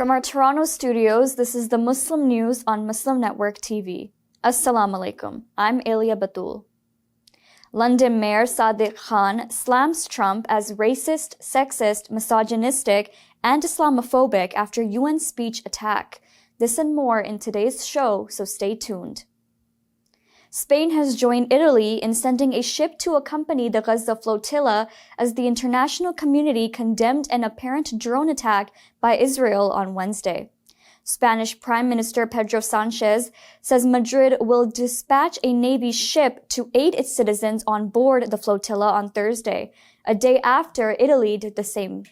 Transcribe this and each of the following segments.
From our Toronto studios, this is the Muslim News on Muslim Network TV. Assalamu alaikum. I'm Aylia Batool. London Mayor Sadiq Khan slams Trump as racist, sexist, misogynistic, and Islamophobic after UN speech attack. This and more in today's show, so stay tuned. Spain has joined Italy in sending a ship to accompany the Gaza Flotilla as the international community condemned an apparent drone attack by Israel on Wednesday. Spanish Prime Minister Pedro Sanchez says Madrid will dispatch a Navy ship to aid its citizens on board the flotilla on Thursday, a day after Italy did the same.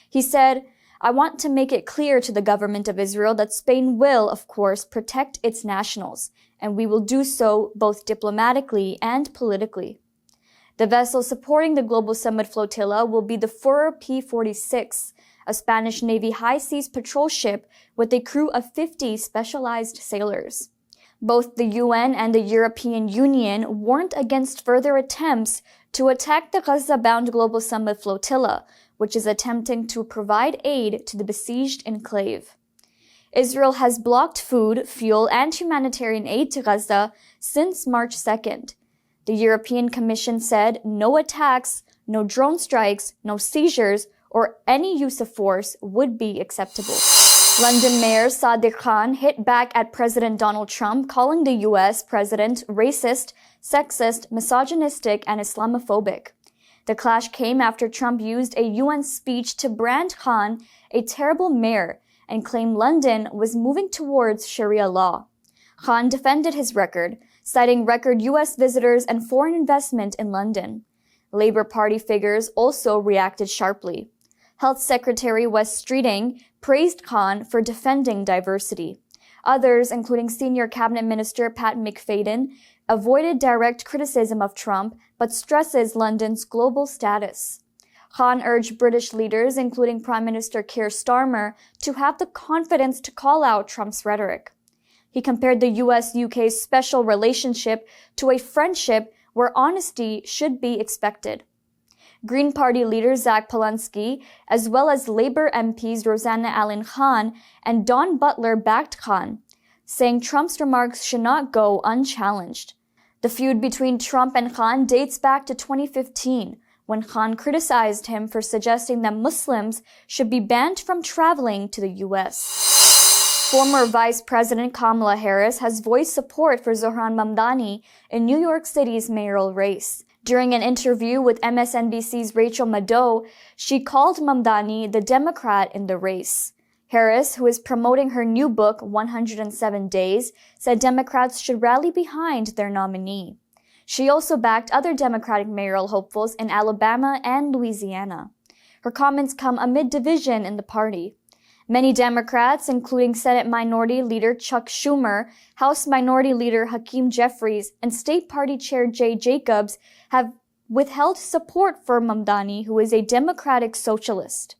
He said, "I want to make it clear to the government of Israel that Spain will, of course, protect its nationals, and we will do so both diplomatically and politically." The vessel supporting the global Sumud flotilla will be the Furor P-46, a Spanish Navy high seas patrol ship with a crew of 50 specialized sailors. Both the UN and the European Union warned against further attempts to attack the Gaza-bound global Sumud flotilla, which is attempting to provide aid to the besieged enclave. Israel has blocked food, fuel, and humanitarian aid to Gaza since March 2nd. The European Commission said no attacks, no drone strikes, no seizures, or any use of force would be acceptable. London Mayor Sadiq Khan hit back at President Donald Trump, calling the U.S. president racist, sexist, misogynistic, and Islamophobic. The clash came after Trump used a UN speech to brand Khan a terrible mayor and claimed London was moving towards Sharia law. Khan defended his record, citing record U.S. visitors and foreign investment in London. Labour Party figures also reacted sharply. Health Secretary Wes Streeting praised Khan for defending diversity. Others, including Senior Cabinet Minister Pat McFadden, avoided direct criticism of Trump but stresses London's global status. Khan urged British leaders, including Prime Minister Keir Starmer, to have the confidence to call out Trump's rhetoric. He compared the US-UK's special relationship to a friendship where honesty should be expected. Green Party leader Zach Palahniuk, as well as Labour MPs Rosanna Allen Khan and Dawn Butler backed Khan, saying Trump's remarks should not go unchallenged. The feud between Trump and Khan dates back to 2015, when Khan criticized him for suggesting that Muslims should be banned from traveling to the U.S. Former Vice President Kamala Harris has voiced support for Zohran Mamdani in New York City's mayoral race. During an interview with MSNBC's Rachel Maddow, she called Mamdani the Democrat in the race. Harris, who is promoting her new book, 107 Days, said Democrats should rally behind their nominee. She also backed other Democratic mayoral hopefuls in Alabama and Louisiana. Her comments come amid division in the party. Many Democrats, including Senate Minority Leader Chuck Schumer, House Minority Leader Hakeem Jeffries, and State Party Chair Jay Jacobs, have withheld support for Mamdani, who is a Democratic socialist.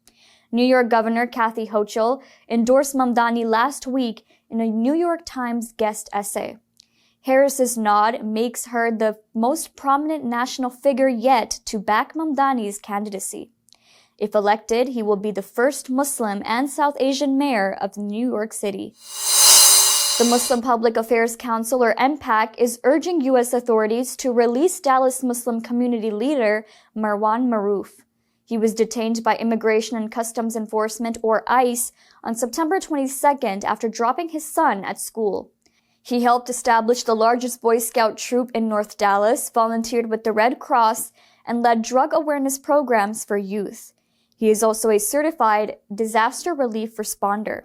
New York Governor Kathy Hochul endorsed Mamdani last week in a New York Times guest essay. Harris's nod makes her the most prominent national figure yet to back Mamdani's candidacy. If elected, he will be the first Muslim and South Asian mayor of New York City. The Muslim Public Affairs Council, or MPAC, is urging U.S. authorities to release Dallas Muslim community leader Marwan Maroof. He was detained by Immigration and Customs Enforcement, or ICE, on September 22nd after dropping his son at school. He helped establish the largest Boy Scout troop in North Dallas, volunteered with the Red Cross, and led drug awareness programs for youth. He is also a certified disaster relief responder.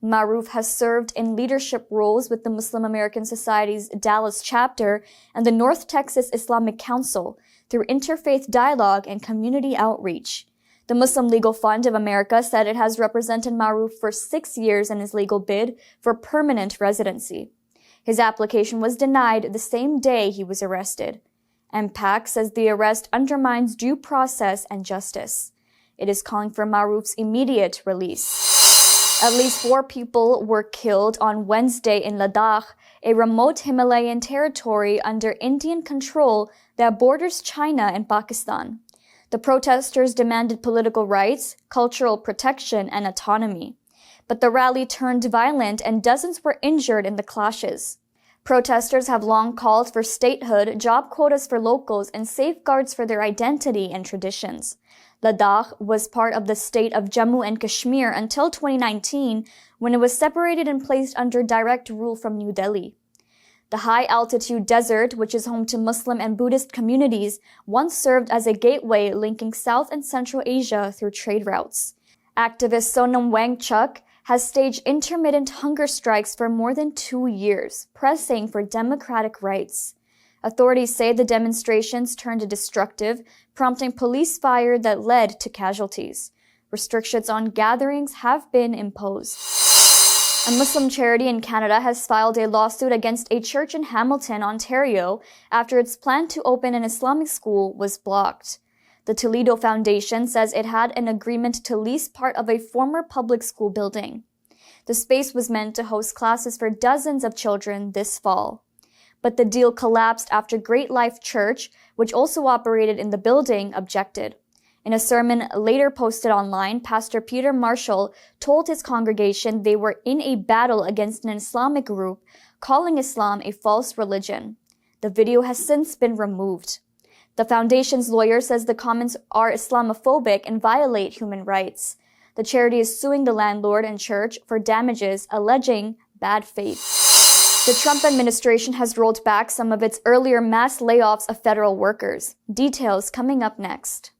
Maroof has served in leadership roles with the Muslim American Society's Dallas chapter and the North Texas Islamic Council through interfaith dialogue and community outreach. The Muslim Legal Fund of America said it has represented Maroof for 6 years in his legal bid for permanent residency. His application was denied the same day he was arrested. MPAC says the arrest undermines due process and justice. It is calling for Maroof's immediate release. At least 4 people were killed on Wednesday in Ladakh, a remote Himalayan territory under Indian control that borders China and Pakistan. The protesters demanded political rights, cultural protection, and autonomy. but the rally turned violent and dozens were injured in the clashes. Protesters have long called for statehood, job quotas for locals, and safeguards for their identity and traditions. Ladakh was part of the state of Jammu and Kashmir until 2019, when it was separated and placed under direct rule from New Delhi. The high-altitude desert, which is home to Muslim and Buddhist communities, once served as a gateway linking South and Central Asia through trade routes. Activist Sonam Wangchuk has staged intermittent hunger strikes for more than 2 years, pressing for democratic rights. Authorities say the demonstrations turned destructive, prompting police fire that led to casualties. Restrictions on gatherings have been imposed. A Muslim charity in Canada has filed a lawsuit against a church in Hamilton, Ontario, after its plan to open an Islamic school was blocked. The Toledo Foundation says it had an agreement to lease part of a former public school building. The space was meant to host classes for dozens of children this fall. But the deal collapsed after Great Life Church, which also operated in the building, objected. In a sermon later posted online, Pastor Peter Marshall told his congregation they were in a battle against an Islamic group, calling Islam a false religion. The video has since been removed. The foundation's lawyer says the comments are Islamophobic and violate human rights. The charity is suing the landlord and church for damages, alleging bad faith. The Trump administration has rolled back some of its earlier mass layoffs of federal workers. Details coming up next.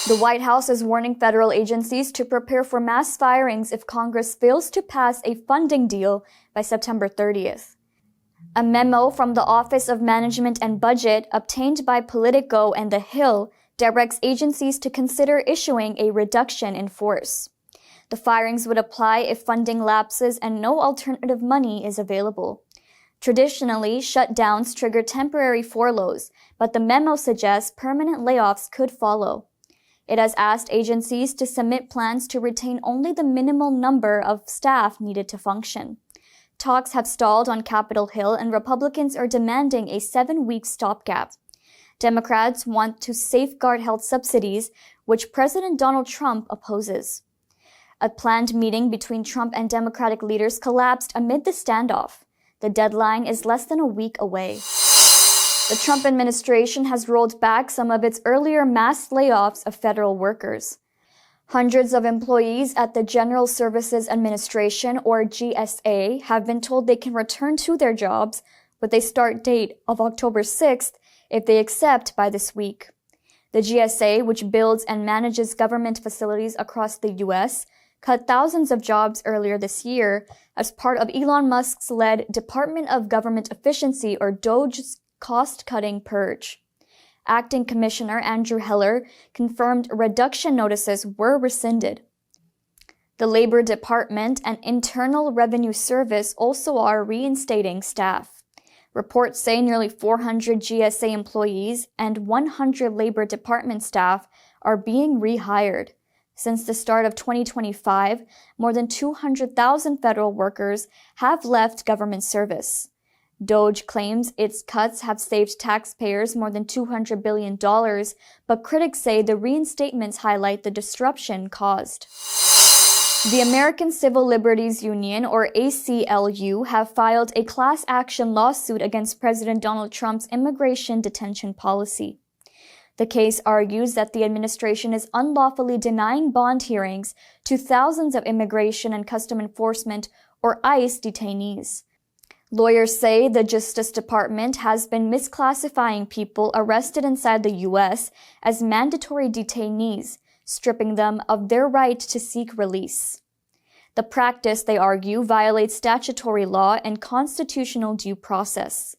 The White House is warning federal agencies to prepare for mass firings if Congress fails to pass a funding deal by September 30th. A memo from the Office of Management and Budget obtained by Politico and The Hill directs agencies to consider issuing a reduction in force. The firings would apply if funding lapses and no alternative money is available. Traditionally, shutdowns trigger temporary furloughs, but the memo suggests permanent layoffs could follow. It has asked agencies to submit plans to retain only the minimal number of staff needed to function. Talks have stalled on Capitol Hill, and Republicans are demanding a 7-week stopgap. Democrats want to safeguard health subsidies, which President Donald Trump opposes. A planned meeting between Trump and Democratic leaders collapsed amid the standoff. The deadline is less than a week away. The Trump administration has rolled back some of its earlier mass layoffs of federal workers. Hundreds of employees at the General Services Administration, or GSA, have been told they can return to their jobs with a start date of October 6th if they accept by this week. The GSA, which builds and manages government facilities across the U.S., cut thousands of jobs earlier this year as part of Elon Musk's led Department of Government Efficiency, or DOGE's cost-cutting purge. Acting Commissioner Andrew Heller confirmed reduction notices were rescinded. The Labor Department and Internal Revenue Service also are reinstating staff. Reports say nearly 400 GSA employees and 100 Labor Department staff are being rehired. Since the start of 2025, more than 200,000 federal workers have left government service. DOGE claims its cuts have saved taxpayers more than $200 billion, but critics say the reinstatements highlight the disruption caused. The American Civil Liberties Union, or ACLU, have filed a class action lawsuit against President Donald Trump's immigration detention policy. The case argues that the administration is unlawfully denying bond hearings to thousands of Immigration and Customs Enforcement, or ICE, detainees. Lawyers say the Justice Department has been misclassifying people arrested inside the U.S. as mandatory detainees, stripping them of their right to seek release. The practice, they argue, violates statutory law and constitutional due process.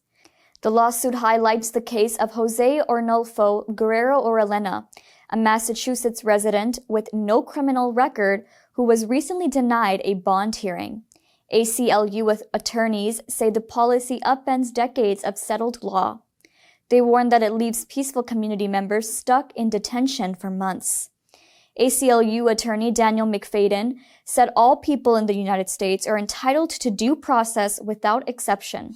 The lawsuit highlights the case of Jose Arnulfo Guerrero Orellana, a Massachusetts resident with no criminal record who was recently denied a bond hearing. ACLU attorneys say the policy upends decades of settled law. They warn that it leaves peaceful community members stuck in detention for months. ACLU attorney Daniel McFadden said all people in the United States are entitled to due process without exception.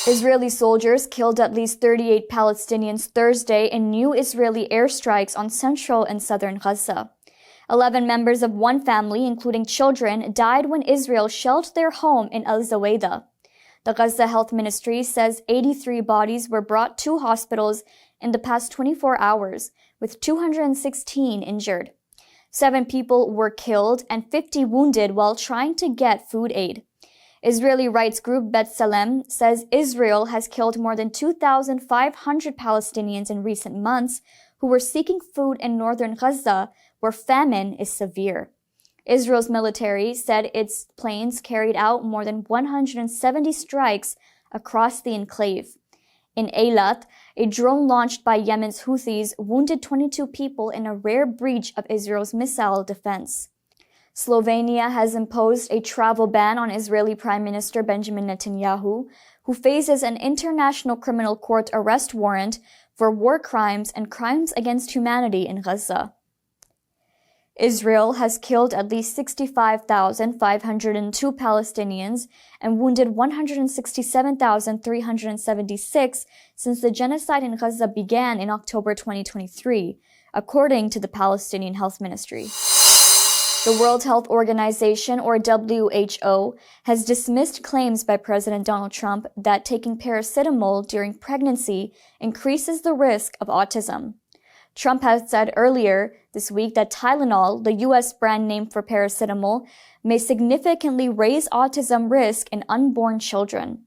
Israeli soldiers killed at least 38 Palestinians Thursday in new Israeli airstrikes on central and southern Gaza. 11 members of one family, including children, died when Israel shelled their home in Al-Zawayda. The Gaza Health Ministry says 83 bodies were brought to hospitals in the past 24 hours, with 216 injured. 7 people were killed and 50 wounded while trying to get food aid. Israeli rights group B'Tselem says Israel has killed more than 2,500 Palestinians in recent months who were seeking food in northern Gaza, where famine is severe. Israel's military said its planes carried out more than 170 strikes across the enclave. In Aylia, a drone launched by Yemen's Houthis wounded 22 people in a rare breach of Israel's missile defense. Slovenia has imposed a travel ban on Israeli Prime Minister Benjamin Netanyahu, who faces an International Criminal Court arrest warrant for war crimes and crimes against humanity in Gaza. Israel has killed at least 65,502 Palestinians and wounded 167,376 since the genocide in Gaza began in October 2023, according to the Palestinian Health Ministry. The World Health Organization, or WHO, has dismissed claims by President Donald Trump that taking paracetamol during pregnancy increases the risk of autism. Trump has said earlier this week that Tylenol, the U.S. brand name for paracetamol, may significantly raise autism risk in unborn children.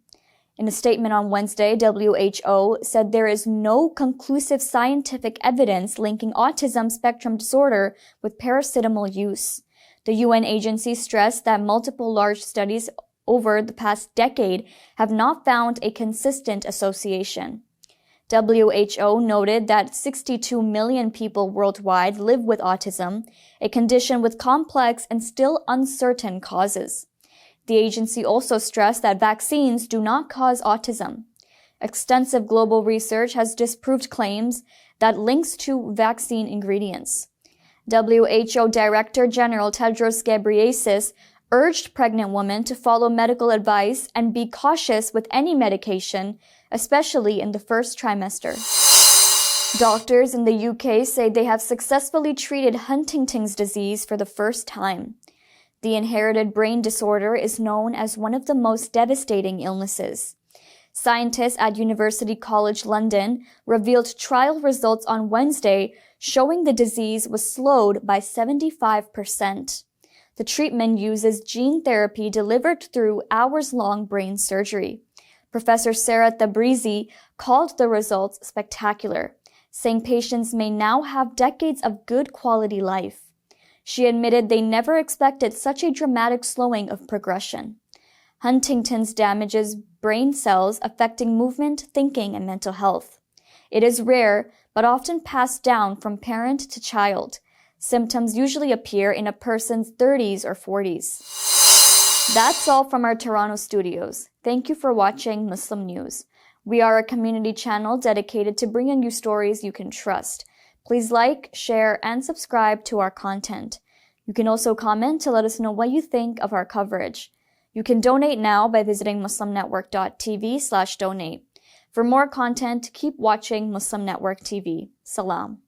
In a statement on Wednesday, WHO said there is no conclusive scientific evidence linking autism spectrum disorder with paracetamol use. The UN agency stressed that multiple large studies over the past decade have not found a consistent association. WHO noted that 62 million people worldwide live with autism, a condition with complex and still uncertain causes. The agency also stressed that vaccines do not cause autism. Extensive global research has disproved claims that links to vaccine ingredients. WHO Director General Tedros Ghebreyesus urged pregnant women to follow medical advice and be cautious with any medication, especially in the first trimester. Doctors in the UK say they have successfully treated Huntington's disease for the first time. The inherited brain disorder is known as one of the most devastating illnesses. Scientists at University College London revealed trial results on Wednesday showing the disease was slowed by 75%. The treatment uses gene therapy delivered through hours-long brain surgery. Professor Sarah Tabrizi called the results spectacular, saying patients may now have decades of good quality life. She admitted they never expected such a dramatic slowing of progression. Huntington's damages brain cells affecting movement, thinking, and mental health. It is rare, but often passed down from parent to child. Symptoms usually appear in a person's 30s or 40s. That's all from our Toronto studios. Thank you for watching Muslim News. We are a community channel dedicated to bringing you stories you can trust. Please like, share, and subscribe to our content. You can also comment to let us know what you think of our coverage. You can donate now by visiting muslimnetwork.tv/donate. For more content, keep watching Muslim Network TV. Salam.